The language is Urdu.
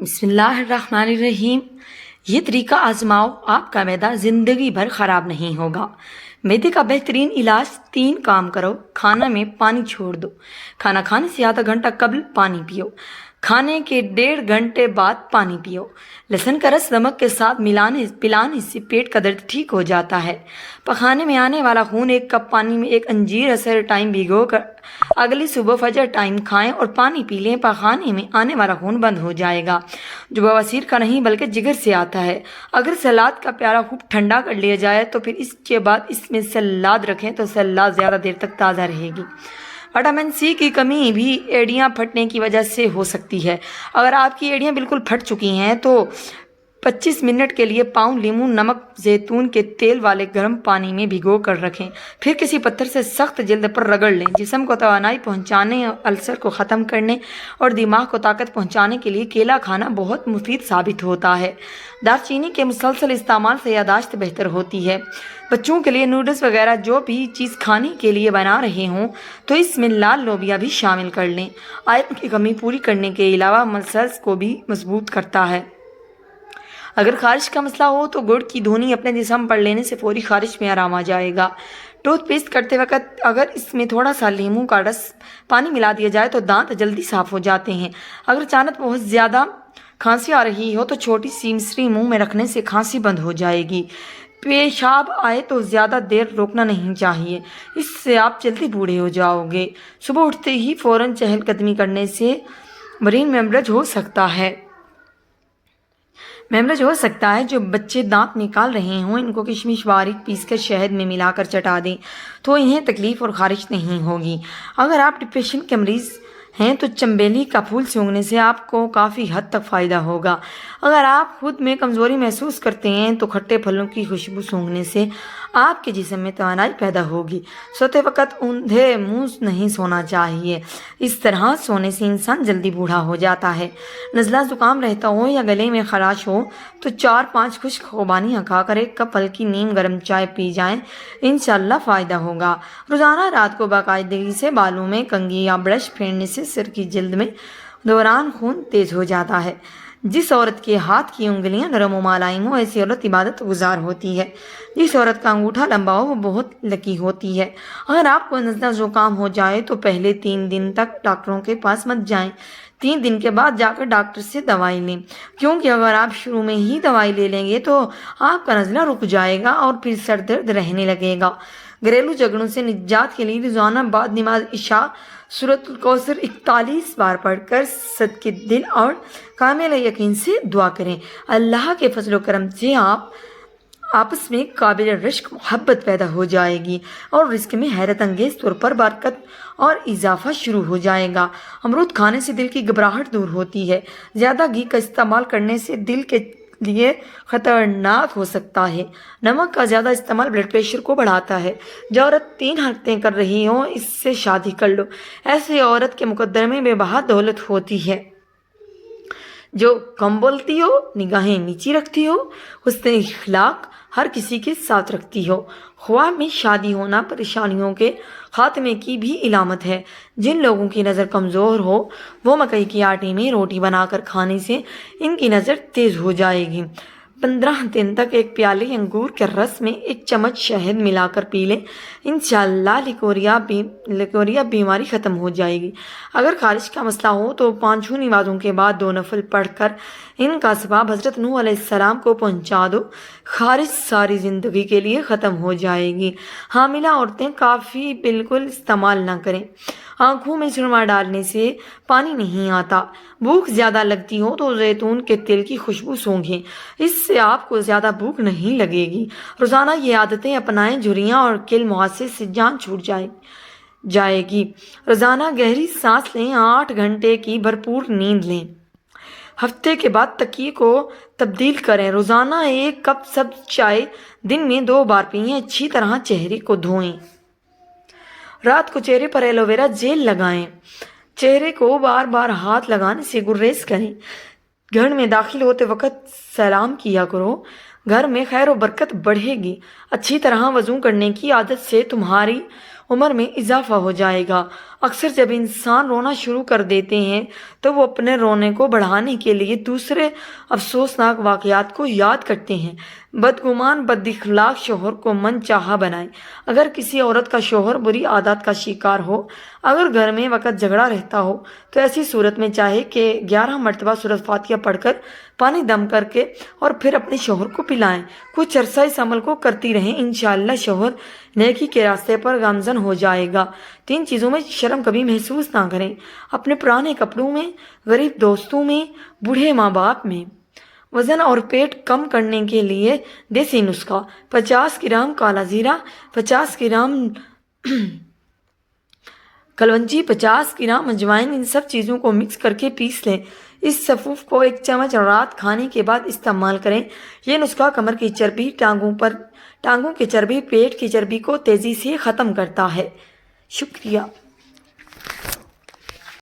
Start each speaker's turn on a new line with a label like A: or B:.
A: بسم اللہ الرحمن الرحیم۔ یہ طریقہ آزماؤ، آپ کا معدہ زندگی بھر خراب نہیں ہوگا۔ معدے کا بہترین علاج 3 کام کرو۔ کھانا میں پانی چھوڑ دو، کھانا کھانے سے آدھا گھنٹہ قبل پانی پیو، کھانے کے 1.5 گھنٹے بعد پانی پیو۔ لہسن کا رس نمک کے ساتھ پلانے سے پیٹ کا درد ٹھیک ہو جاتا ہے۔ پخانے میں آنے والا خون 1 کپ پانی میں 1 انجیر اثر ٹائم بھگو کر اگلی صبح فجر ٹائم کھائیں اور پانی پی لیں۔ پخانے میں آنے والا خون بند ہو جائے گا، جو بواسیر کا نہیں بلکہ جگر سے آتا ہے۔ اگر سلاد کا پیالہ خوب ٹھنڈا کر لیا جائے تو پھر اس کے بعد اس میں سلاد رکھیں تو سلاد زیادہ دیر تک تازہ رہے گی۔ وٹامن سی کی کمی بھی ایڑیاں پھٹنے کی وجہ سے ہو سکتی ہے۔ اگر آپ کی ایڑیاں بالکل پھٹ چکی ہیں تو 25 منٹ کے لیے پاؤں لیموں نمک زیتون کے تیل والے گرم پانی میں بھگو کر رکھیں، پھر کسی پتھر سے سخت جلد پر رگڑ لیں۔ جسم کو توانائی پہنچانے، السر کو ختم کرنے اور دماغ کو طاقت پہنچانے کے لیے کیلا کھانا بہت مفید ثابت ہوتا ہے۔ دار چینی کے مسلسل استعمال سے یادداشت بہتر ہوتی ہے۔ بچوں کے لیے نوڈلز وغیرہ جو بھی چیز کھانے کے لیے بنا رہے ہوں تو اس میں لال لوبیا بھی شامل کر لیں۔ آئرن کی کمی پوری کرنے کے علاوہ مسلز کو بھی مضبوط کرتا ہے۔ اگر خارش کا مسئلہ ہو تو گڑ کی دھونی اپنے جسم پر لینے سے فوری خارش میں آرام آ جائے گا۔ ٹوتھ پیسٹ کرتے وقت اگر اس میں تھوڑا سا لیموں کا رس پانی ملا دیا جائے تو دانت جلدی صاف ہو جاتے ہیں۔ اگر اچانک بہت زیادہ کھانسی آ رہی ہو تو چھوٹی سی مصری منہ میں رکھنے سے کھانسی بند ہو جائے گی۔ پیشاب آئے تو زیادہ دیر روکنا نہیں چاہیے، اس سے آپ جلدی بوڑھے ہو جاؤ گے۔ صبح اٹھتے ہی فوراً چہل قدمی کرنے سے برین میمرج ہو سکتا ہے۔ جو بچے دانت نکال رہے ہوں ان کو کشمش باریک پیس کر شہد میں ملا کر چٹا دیں تو انہیں تکلیف اور خارش نہیں ہوگی۔ اگر آپ ڈپریشن کے مریض ہیں تو چنبیلی کا پھول سونگھنے سے آپ کو کافی حد تک فائدہ ہوگا۔ اگر آپ خود میں کمزوری محسوس کرتے ہیں تو کھٹے پھلوں کی خوشبو سونگھنے سے آپ کے جسم میں توانائی پیدا ہوگی۔ سوتے وقت اوندھے منہ نہیں سونا چاہیے، اس طرح سونے سے انسان جلدی بوڑھا ہو جاتا ہے۔ نزلہ زکام رہتا ہو یا گلے میں خراش ہو تو 4-5 خشک خوبانیاں کھا کر 1 کپ ہلکی نیم گرم چائے پی جائیں، انشاءاللہ فائدہ ہوگا۔ روزانہ رات کو باقاعدگی سے بالوں میں کنگھی یا برش پھیرنے سے سر کی جلد میں دوران خون تیز ہو جاتا ہے۔ جس عورت کے ہاتھ کی انگلیاں نرم و ملائم ہو ایسی عورت عبادت گزار ہوتی ہے۔ جس عورت کا انگوٹھا لمبا ہو وہ بہت لکی ہوتی ہے۔ اگر آپ کو نزلہ زکام ہو جائے تو پہلے 3 دن تک ڈاکٹروں کے پاس مت جائیں، 3 دن کے بعد جا کر ڈاکٹر سے دوائی لیں، کیونکہ اگر آپ شروع میں ہی دوائی لے لیں گے تو آپ کا نزلہ رک جائے گا اور پھر سر درد رہنے لگے گا۔ گھریلو جھگڑوں سے نجات کے لیے روزانہ بعد نماز عشاء سورۃ الکوثر 41 بار پڑھ کر صدقے دل اور کامل یقین سے دعا کریں۔ اللہ کے فضل و کرم سے آپس میں قابل رشک محبت پیدا ہو جائے گی اور رزق میں حیرت انگیز طور پر برکت اور اضافہ شروع ہو جائے گا۔ امرود کھانے سے دل کی گھبراہٹ دور ہوتی ہے۔ زیادہ گھی کا استعمال کرنے سے دل کے لیے خطرناک ہو سکتا ہے۔ نمک کا زیادہ استعمال بلڈ پریشر کو بڑھاتا ہے۔ جو عورت 3 حرکتیں کر رہی ہو اس سے شادی کر لو، ایسی عورت کے مقدمے میں بہت دولت ہوتی ہے۔ جو کم بولتی ہو، نگاہیں نیچی رکھتی ہو، حسن اخلاق ہر کسی کے ساتھ رکھتی ہو، خواہ میں شادی ہونا پریشانیوں کے خاتمے کی بھی علامت ہے۔ جن لوگوں کی نظر کمزور ہو وہ مکئی کے آٹے میں روٹی بنا کر کھانے سے ان کی نظر تیز ہو جائے گی۔ 15 دن تک 1 پیالے انگور کے رس میں 1 چمچ شہد ملا کر پی لیں، انشاءاللہ لیکوریا بیماری ختم ہو جائے گی۔ اگر خارش کا مسئلہ ہو تو 5 نمازوں کے بعد 2 نفل پڑھ کر ان کا ثواب حضرت نوح علیہ السلام کو پہنچا دو، خارش ساری زندگی کے لیے ختم ہو جائے گی۔ حاملہ عورتیں کافی بالکل استعمال نہ کریں، آنکھوں میں سرما ڈالنے سے پانی نہیں آتا۔ بھوک زیادہ لگتی ہو تو زیتون کے تیل کی خوشبو سونگھیں، اس سے آپ کو زیادہ بھوک نہیں لگے گی۔ روزانہ یہ عادتیں اپنائیں، جھریاں اور کل مہاسے سے جان چھوٹ جائے گی۔ روزانہ گہری سانس لیں، 8 گھنٹے کی بھرپور نیند لیں۔ ہفتے کے بعد تکیے کو تبدیل کریں۔ روزانہ 1 کپ سبز چائے دن میں 2 بار پئیں، اچھی طرح چہرے کو دھوئیں۔ رات کو چہرے پر ایلو ویرا جیل لگائیں۔ چہرے کو بار بار ہاتھ لگانے سے گریز کریں۔ گھر میں داخل ہوتے وقت سلام کیا کرو، گھر میں خیر و برکت بڑھے گی۔ اچھی طرح وضو کرنے کی عادت سے تمہاری عمر میں اضافہ ہو جائے گا۔ اکثر جب انسان رونا شروع کر دیتے ہیں تو وہ اپنے رونے کو بڑھانے کے لیے دوسرے افسوسناک واقعات کو یاد کرتے ہیں۔ بدگمان بد اخلاق شوہر کو من چاہا بنائیں۔ اگر کسی عورت کا شوہر بری عادات کا شکار ہو، اگر گھر میں وقت جھگڑا رہتا ہو، تو ایسی صورت میں چاہے کہ 11 مرتبہ سورۃ فاتحہ پڑھ کر پانی دم کر کے اور پھر اپنے شوہر کو پلائیں۔ کچھ عرصہ اس عمل کو کرتی رہیں، انشاءاللہ شوہر نیکی کے راستے پر گامزن ہو جائے گا۔ 3 چیزوں میں شرم کبھی محسوس نہ کریں: اپنے پرانے کپڑوں میں، غریب دوستوں میں، بوڑھے ماں باپ میں۔ وزن اور پیٹ کم کرنے کے لیے دیسی نسخہ: 50 گرام کالا زیرہ، 50 گرام کلونجی، 50 گرام اجوائن، ان سب چیزوں کو مکس کر کے پیس لیں۔ اس سفوف کو 1 چمچ رات کھانے کے بعد استعمال کریں۔ یہ نسخہ کمر کی چربی، ٹانگوں کی چربی، پیٹ کی چربی کو تیزی سے ختم کرتا ہے۔ شکریہ۔